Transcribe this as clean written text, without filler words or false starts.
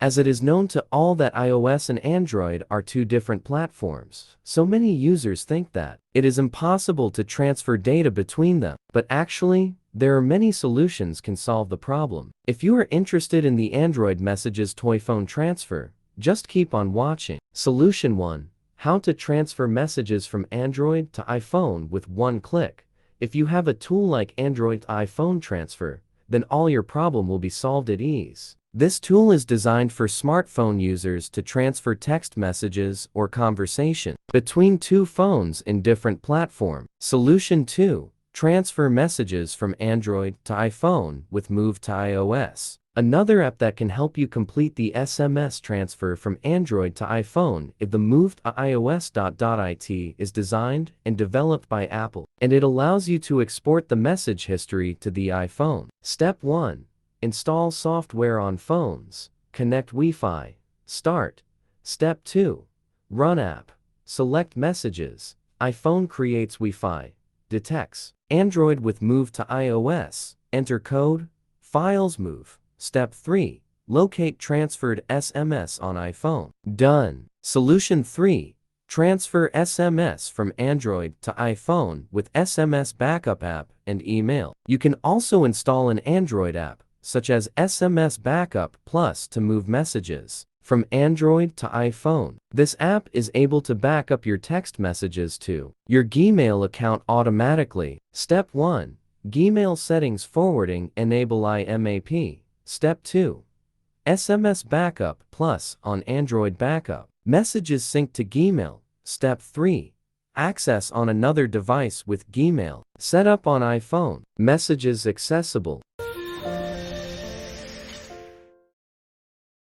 as it is known to all that iOS and Android are two different platforms. So many users think that it is impossible to transfer data between them, but actually, there are many solutions can solve the problem. If you are interested in the Android Messages toy phone transfer, just keep on watching. Solution 1. How to transfer messages from Android to iPhone with one click. If you have a tool like Android to iPhone transfer, then all your problem will be solved at ease. This tool is designed for smartphone users to transfer text messages or conversation between two phones in different platforms. Solution 2. Transfer messages from Android to iPhone with Move to iOS. Another app that can help you complete the SMS transfer from Android to iPhone if the Move to iOS.it is designed and developed by Apple, and it allows you to export the message history to the iPhone. Step 1. Install software on phones. Connect Wi-Fi. Start. Step 2. Run app. Select messages. iPhone creates Wi-Fi. Detects. Android with Move to iOS. Enter code. Files move. Step 3. Locate transferred SMS on iPhone. Done. Solution 3. Transfer SMS from Android to iPhone with SMS Backup app and email. You can also install an Android app, such as SMS Backup Plus, to move messages from Android to iPhone. This app is able to back up your text messages to your Gmail account automatically. Step 1. Gmail settings forwarding enable IMAP. Step 2. SMS Backup Plus on Android Backup. Messages sync to Gmail. Step 3. Access on another device with Gmail. Set up on iPhone. Messages accessible.